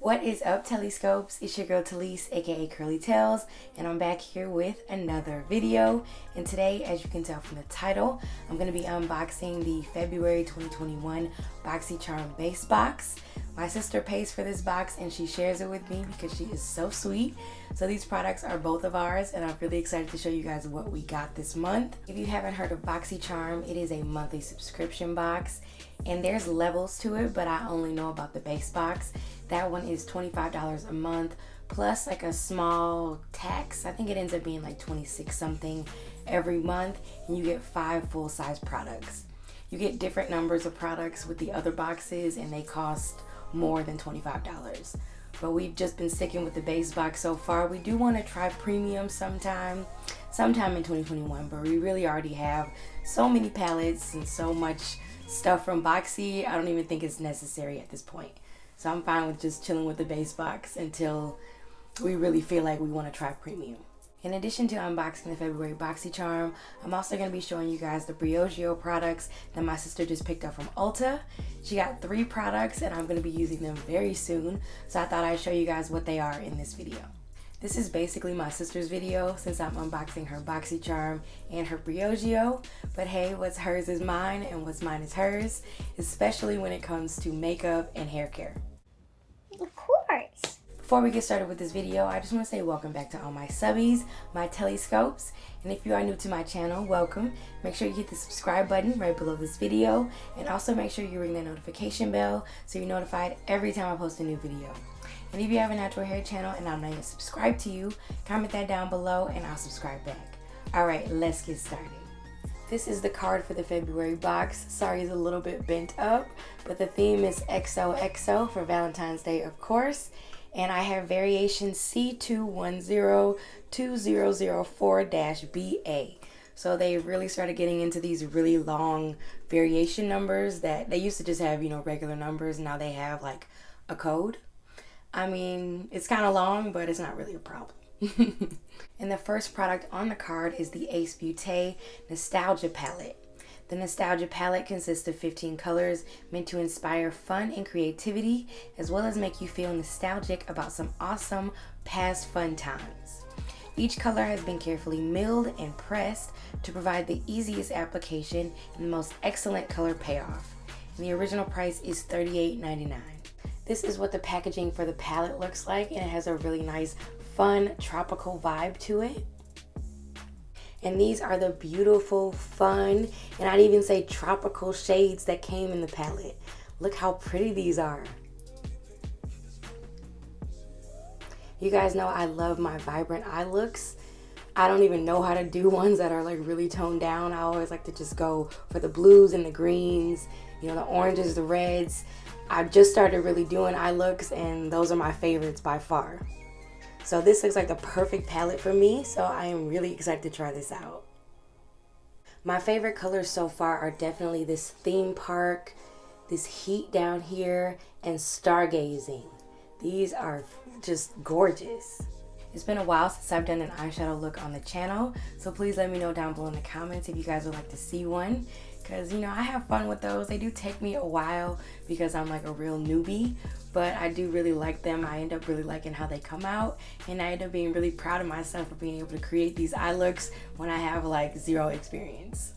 What is up, Telliscopes? It's your girl Telisse, aka Curly Tails, and I'm back here with another video. And today, as you can tell from the title, I'm going to be unboxing the February 2021 BoxyCharm base box. My sister pays for this box and she shares it with me because she is so sweet. So these products are both of ours, and I'm really excited to show you guys what we got this month. If you haven't heard of BoxyCharm, it is a monthly subscription box, and there's levels to it, but I only know about the base box. That one is $25 a month plus like a small tax. I think it ends up being like 26 something every month, and you get 5 full-size products. You get different numbers of products with the other boxes, and they cost more than $25. But we've just been sticking with the base box so far. We do want to try premium sometime in 2021, but we really already have so many palettes and so much stuff from Boxy. I don't even think it's necessary at this point. So I'm fine with just chilling with the base box until we really feel like we want to try premium. In addition to unboxing the February BoxyCharm, I'm also going to be showing you guys the Briogeo products that my sister just picked up from Ulta. She got 3 products and I'm going to be using them very soon, so I thought I'd show you guys what they are in this video. This is basically my sister's video since I'm unboxing her BoxyCharm and her Briogeo, but hey, what's hers is mine and what's mine is hers, especially when it comes to makeup and hair care. Of course. Before we get started with this video, I just want to say welcome back to all my subbies, my Telliscopes, and if you are new to my channel, welcome. Make sure you hit the subscribe button right below this video, and also make sure you ring the notification bell so you're notified every time I post a new video. And if you have a natural hair channel and I'm not yet subscribed to you, comment that down below and I'll subscribe back. Alright, let's get started. This is the card for the February box. Sorry, it's a little bit bent up, but the theme is XOXO for Valentine's Day, of course. And I have variation C21020004-BA. So they really started getting into these really long variation numbers that they used to just have, regular numbers. Now they have like a code. I mean, it's kind of long, but it's not really a problem. And the first product on the card is the Ace Beauté Nostalgia Palette. The Nostalgia Palette consists of 15 colors meant to inspire fun and creativity, as well as make you feel nostalgic about some awesome past fun times. Each color has been carefully milled and pressed to provide the easiest application and the most excellent color payoff. And the original price is $38.99. This is what the packaging for the palette looks like, and it has a really nice, fun, tropical vibe to it. And these are the beautiful, fun, and I'd even say tropical shades that came in the palette. Look how pretty these are. You guys know I love my vibrant eye looks. I don't even know how to do ones that are like really toned down. I always like to just go for the blues and the greens, the oranges, the reds. I've just started really doing eye looks, and those are my favorites by far. So this looks like the perfect palette for me, so I am really excited to try this out. My favorite colors so far are definitely this theme park, this heat down here, and stargazing. These are just gorgeous. It's been a while since I've done an eyeshadow look on the channel, so please let me know down below in the comments if you guys would like to see one. Because, I have fun with those. They do take me a while because I'm like a real newbie, but I do really like them. I end up really liking how they come out, and I end up being really proud of myself for being able to create these eye looks when I have like 0 experience.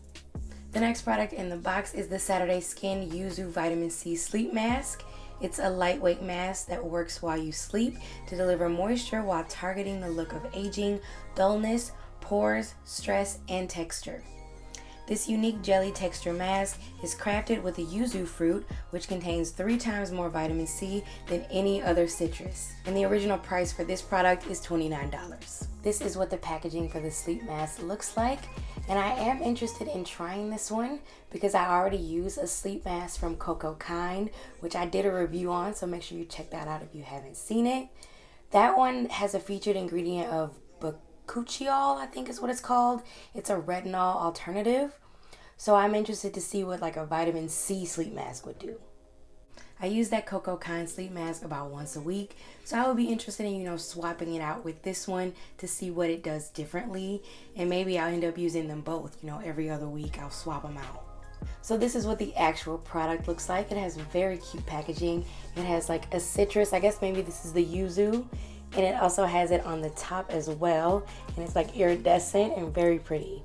The next product in the box is the Saturday Skin Yuzu Vitamin C Sleep Mask. It's a lightweight mask that works while you sleep to deliver moisture while targeting the look of aging, dullness, pores, stress, and texture. This unique jelly texture mask is crafted with the yuzu fruit, which contains 3 times more vitamin C than any other citrus. And the original price for this product is $29. This is what the packaging for the sleep mask looks like. And I am interested in trying this one because I already use a sleep mask from Coco Kind, which I did a review on, so make sure you check that out if you haven't seen it. That one has a featured ingredient of Cuchiol, I think is what it's called. It's a retinol alternative. So I'm interested to see what like a vitamin C sleep mask would do. I use that Coco Kind sleep mask about once a week, so I would be interested in, swapping it out with this one to see what it does differently, and maybe I'll end up using them both, every other week I'll swap them out. So this is what the actual product looks like. It has very cute packaging. It has like a citrus, I guess maybe this is the yuzu, and it also has it on the top as well, and it's like iridescent and very pretty.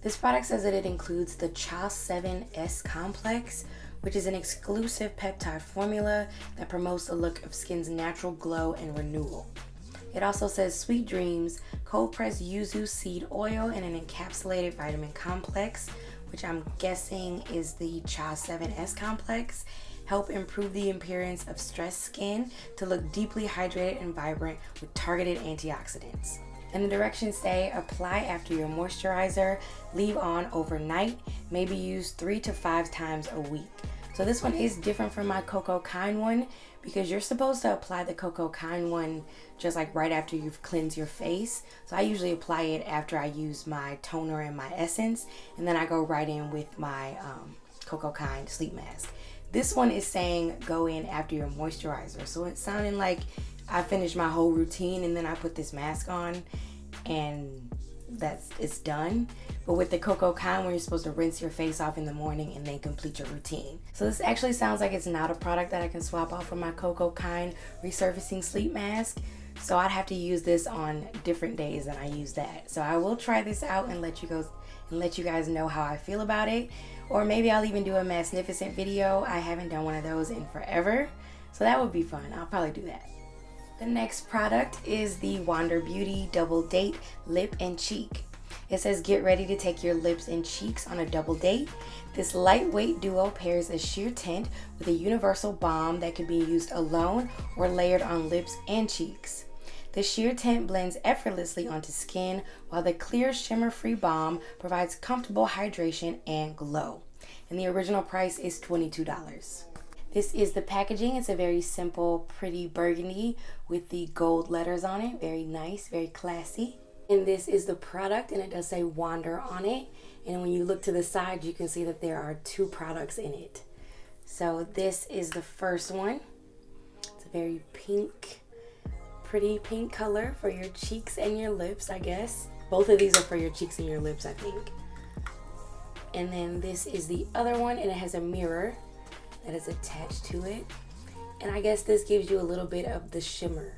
This product says that it includes the CHA7S complex, which is an exclusive peptide formula that promotes the look of skin's natural glow and renewal. It also says sweet dreams, cold pressed yuzu seed oil, and an encapsulated vitamin complex, which I'm guessing is the CHA7S complex, help improve the appearance of stressed skin to look deeply hydrated and vibrant with targeted antioxidants. And the directions say apply after your moisturizer, leave on overnight, maybe use 3 to 5 times a week. So this one is different from my Coco Kind one because you're supposed to apply the Coco Kind one just like right after you've cleansed your face. So I usually apply it after I use my toner and my essence, and then I go right in with my Coco Kind sleep mask. This one is saying go in after your moisturizer. So it's sounding like I finished my whole routine and then I put this mask on and it's done. But with the Coco Kind one, you're supposed to rinse your face off in the morning and then complete your routine. So this actually sounds like it's not a product that I can swap out from my Coco Kind resurfacing sleep mask. So I'd have to use this on different days than I use that. So I will try this out and let you guys know how I feel about it. Or maybe I'll even do a Magnificent video. I haven't done one of those in forever. So that would be fun. I'll probably do that. The next product is the Wander Beauty Double Date Lip and Cheek. It says get ready to take your lips and cheeks on a double date. This lightweight duo pairs a sheer tint with a universal balm that can be used alone or layered on lips and cheeks. The sheer tint blends effortlessly onto skin, while the clear shimmer-free balm provides comfortable hydration and glow. And the original price is $22. This is the packaging. It's a very simple, pretty burgundy with the gold letters on it. Very nice, very classy. And this is the product, and it does say Wander on it. And when you look to the side, you can see that there are 2 products in it. So this is the first one. It's a very pink, pretty pink color for your cheeks and your lips, I guess. Both of these are for your cheeks and your lips, I think. And then this is the other one, and it has a mirror that is attached to it. And I guess this gives you a little bit of the shimmer.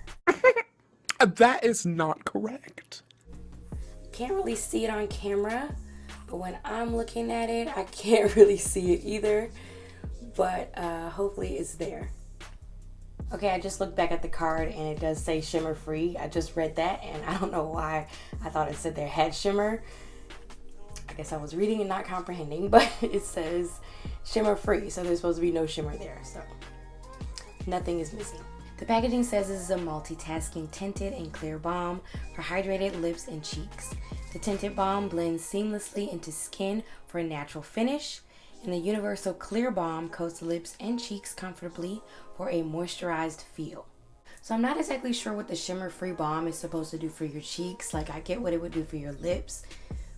That is not correct. Can't really see it on camera, but when I'm looking at it, I can't really see it either. But hopefully it's there. Okay, I just looked back at the card and it does say shimmer free. I just read that and I don't know why I thought it said there had shimmer. I guess I was reading and not comprehending, but it says shimmer free, so there's supposed to be no shimmer there, so nothing is missing. The packaging says this is a multitasking tinted and clear balm for hydrated lips and cheeks. The tinted balm blends seamlessly into skin for a natural finish, and the universal clear balm coats the lips and cheeks comfortably for a moisturized feel. So I'm not exactly sure what the shimmer-free balm is supposed to do for your cheeks. Like, I get what it would do for your lips,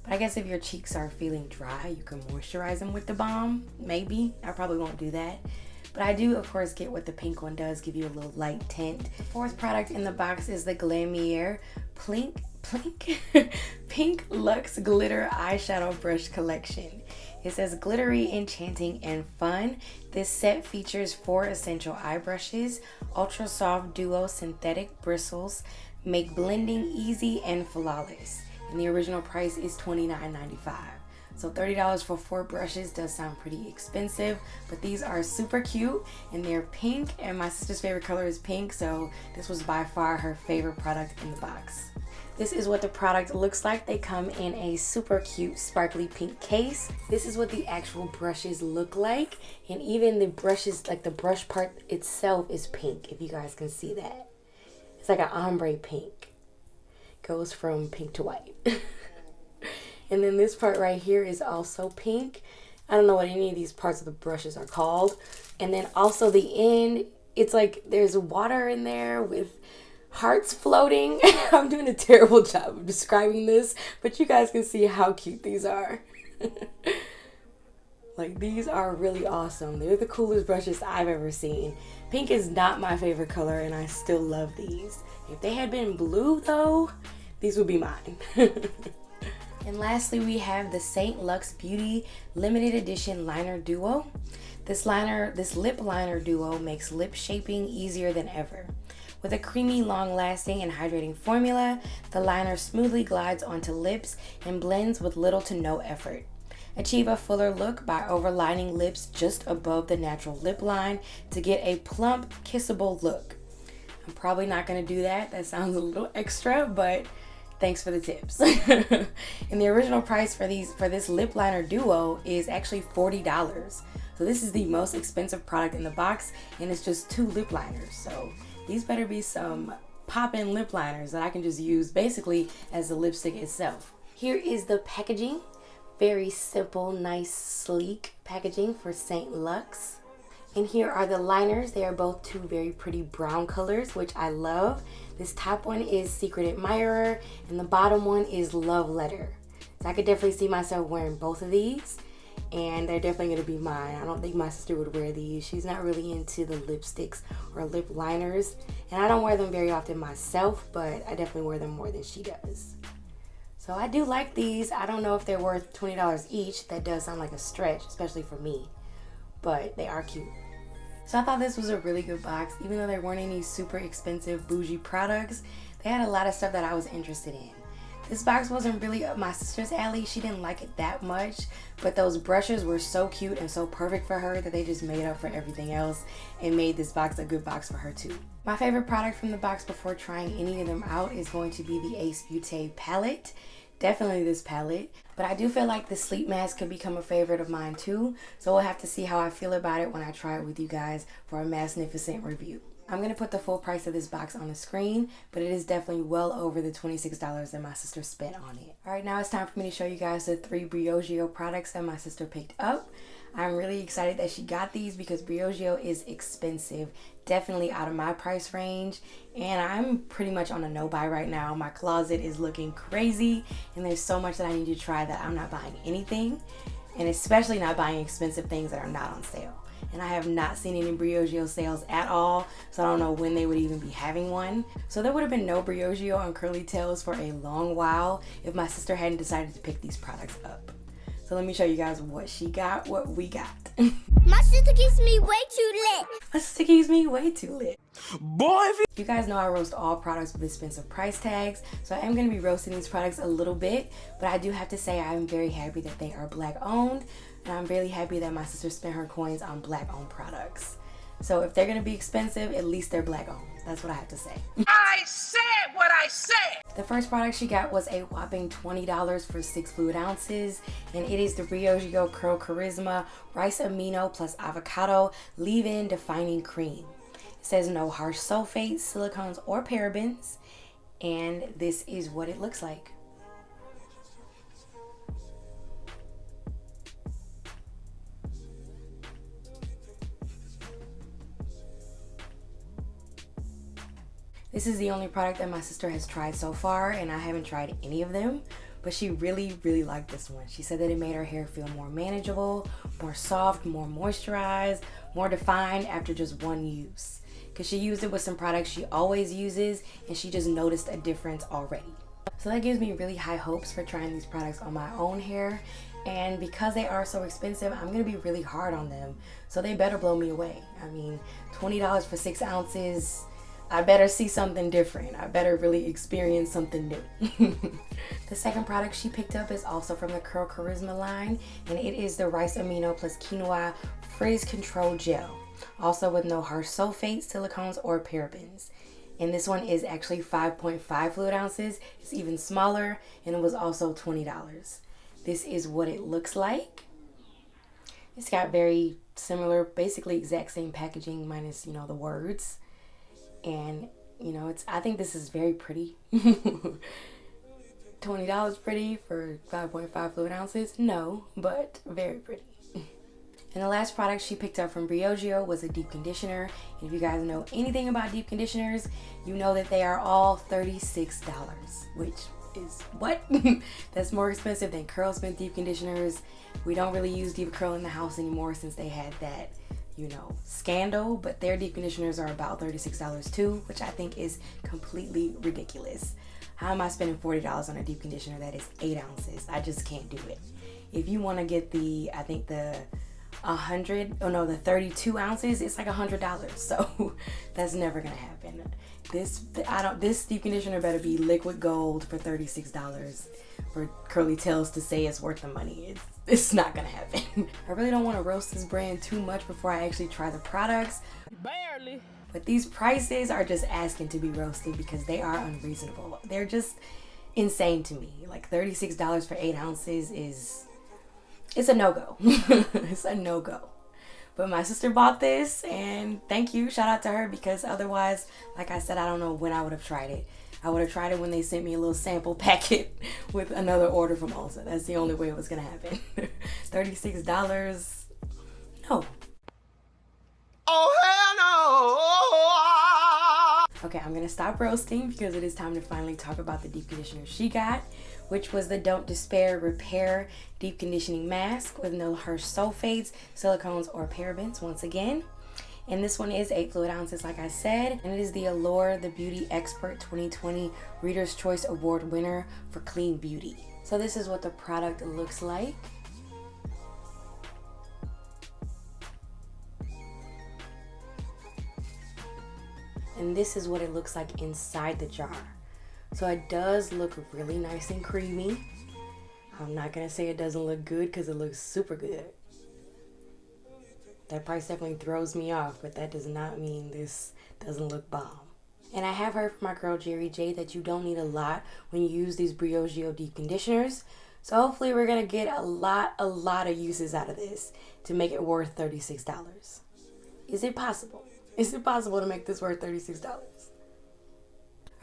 but I guess if your cheeks are feeling dry, you can moisturize them with the balm. Maybe. I probably won't do that. But I do, of course, get what the pink one does, give you a little light tint. The fourth product in the box is the Glamiere Pink Luxe Glitter Eyeshadow Brush Collection. It says glittery, enchanting, and fun. This set features 4 essential eye brushes. Ultra soft duo synthetic bristles make blending easy and flawless. And the original price is $29.95. So $30 for 4 brushes does sound pretty expensive, but these are super cute and they're pink, and my sister's favorite color is pink, so this was by far her favorite product in the box. This is what the product looks like. They come in a super cute sparkly pink case. This is what the actual brushes look like, and even the brushes, like the brush part itself is pink, if you guys can see that. It's like an ombre pink. Goes from pink to white. And then this part right here is also pink. I don't know what any of these parts of the brushes are called. And then also the end, it's like there's water in there with hearts floating. I'm doing a terrible job of describing this, but you guys can see how cute these are. Like, these are really awesome. They're the coolest brushes I've ever seen. Pink is not my favorite color, and I still love these. If they had been blue, though, these would be mine. And lastly, we have the St. Lux Beauty Limited Edition Liner Duo. This lip liner duo makes lip shaping easier than ever. With a creamy, long-lasting, and hydrating formula, the liner smoothly glides onto lips and blends with little to no effort. Achieve a fuller look by overlining lips just above the natural lip line to get a plump, kissable look. I'm probably not going to do that. That sounds a little extra, but thanks for the tips. And the original price for this lip liner duo is actually $40. So this is the most expensive product in the box, and it's just 2 lip liners. So these better be some pop-in lip liners that I can just use basically as the lipstick itself. Here is the packaging. Very simple, nice, sleek packaging for St. Lux. And here are the liners. They are both 2 very pretty brown colors, which I love. This top one is Secret Admirer, and the bottom one is Love Letter. So I could definitely see myself wearing both of these, and they're definitely gonna be mine. I don't think my sister would wear these. She's not really into the lipsticks or lip liners, and I don't wear them very often myself, but I definitely wear them more than she does. So I do like these. I don't know if they're worth $20 each. That does sound like a stretch, especially for me, but they are cute. So I thought this was a really good box. Even though there weren't any super expensive bougie products, they had a lot of stuff that I was interested in. This box wasn't really up my sister's alley. She didn't like it that much, but those brushes were so cute and so perfect for her that they just made up for everything else and made this box a good box for her too. My favorite product from the box before trying any of them out is going to be the Ace Beauté palette. Definitely this palette, but I do feel like the sleep mask could become a favorite of mine too, so we'll have to see how I feel about it when I try it with you guys for a magnificent review. I'm going to put the full price of this box on the screen, but it is definitely well over the $26 that my sister spent on it. Alright, now it's time for me to show you guys the 3 Briogeo products that my sister picked up. I'm really excited that she got these because Briogeo is expensive, definitely out of my price range, and I'm pretty much on a no buy right now. My closet is looking crazy, and there's so much that I need to try that I'm not buying anything, and especially not buying expensive things that are not on sale. And I have not seen any Briogeo sales at all, so I don't know when they would even be having one. So there would have been no Briogeo on curly tails for a long while if my sister hadn't decided to pick these products up. So let me show you guys what she got, what we got. My sister keeps me way too lit. My sister keeps me way too lit. Boy, if You guys know I roast all products with expensive price tags, so I am going to be roasting these products a little bit, but I do have to say I'm very happy that they are Black owned, and I'm really happy that my sister spent her coins on Black owned products. So if they're going to be expensive, at least they're Black owned. That's what I have to say. I said what I said. The first product she got was a whopping $20 for 6 fluid ounces, and it is the Briogeo Curl Charisma Rice Amino plus Avocado Leave-In Defining Cream. It says no harsh sulfates, silicones, or parabens, and this is what it looks like. This is the only product that my sister has tried so far, and I haven't tried any of them, but she really, really liked this one. She said that it made her hair feel more manageable, more soft, more moisturized, more defined after just one use. Because she used it with some products she always uses, and she just noticed a difference already. So that gives me really high hopes for trying these products on my own hair, and because they are so expensive, I'm going to be really hard on them, so they better blow me away. I mean, $20 for 6 ounces... I better see something different. I better really experience something new. The second product she picked up is also from the Curl Charisma line, and it is the Rice Amino plus Quinoa Frizz Control Gel, also with no harsh sulfates, silicones, or parabens. And this one is actually 5.5 fluid ounces. It's even smaller, and it was also $20. This is what it looks like. It's got very similar, basically exact same packaging minus, the words. And, I think this is very pretty. $20 pretty for 5.5 fluid ounces? No, but very pretty. And the last product she picked up from Briogeo was a deep conditioner. And if you guys know anything about deep conditioners, you know that they are all $36, which is what? That's more expensive than Curlsmith deep conditioners. We don't really use deep curl in the house anymore since they had that scandal, but their deep conditioners are about $36 too, which I think is completely ridiculous. How am I spending $40 on a deep conditioner that is 8 ounces? I just can't do it. If you want to get the, I think the 32 ounces, it's like $100. So that's never gonna happen. This deep conditioner better be liquid gold for $36 for curly tails to say it's worth the money. It's not gonna happen. I really don't want to roast this brand too much before I actually try the products. Barely. But these prices are just asking to be roasted because they are unreasonable. They're just insane to me. Like $36 for 8 ounces it's a no-go. It's a no-go. But my sister bought this, and thank you, shout out to her, because otherwise, like I said, I don't know when I would have tried it. I would have tried it when they sent me a little sample packet with another order from Ulsa. That's the only way it was gonna happen. $36, no. Oh, hell no! Okay, I'm gonna stop roasting because it is time to finally talk about the deep conditioner she got, which was the Don't Despair Repair Deep Conditioning Mask with no harsh sulfates, silicones, or parabens once again. And this one is 8 fluid ounces, like I said. And it is the Allure the Beauty Expert 2020 Reader's Choice Award winner for clean beauty. So this is what the product looks like. And this is what it looks like inside the jar. So it does look really nice and creamy. I'm not gonna say it doesn't look good because it looks super good. That price definitely throws me off, but that does not mean this doesn't look bomb. And I have heard from my girl Jerry J that you don't need a lot when you use these Briogeo deep conditioners. So hopefully we're gonna get a lot of uses out of this to make it worth $36. Is it possible? Is it possible to make this worth $36?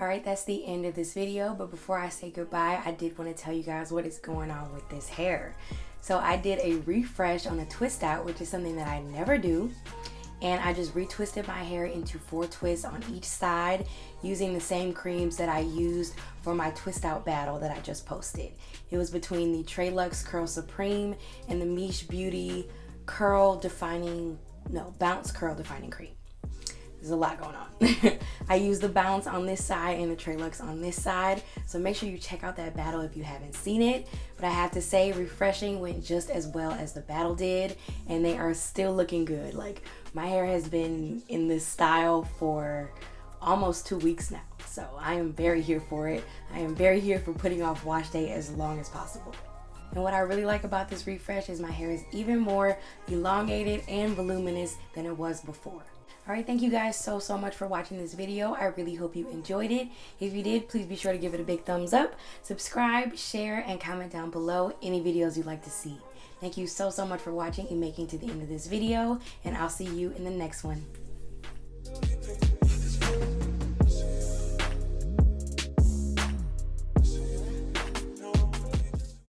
Alright, that's the end of this video, but before I say goodbye, I did want to tell you guys what is going on with this hair. So I did a refresh on a twist out, which is something that I never do, and I just retwisted my hair into 4 twists on each side using the same creams that I used for my twist out battle that I just posted. It was between the Telliscopes Curl Supreme and the Miche Beauty Bounce Curl Defining Cream. There's a lot going on. I use the Bounce on this side and the Telliscopes on this side. So make sure you check out that battle if you haven't seen it. But I have to say, refreshing went just as well as the battle did. And they are still looking good. Like, my hair has been in this style for almost 2 weeks now. So I am very here for it. I am very here for putting off wash day as long as possible. And what I really like about this refresh is my hair is even more elongated and voluminous than it was before. Alright, thank you guys so much for watching this video. I really hope you enjoyed it. If you did, please be sure to give it a big thumbs up, subscribe, share, and comment down below any videos you'd like to see. Thank you so much for watching and making it to the end of this video, and I'll see you in the next one.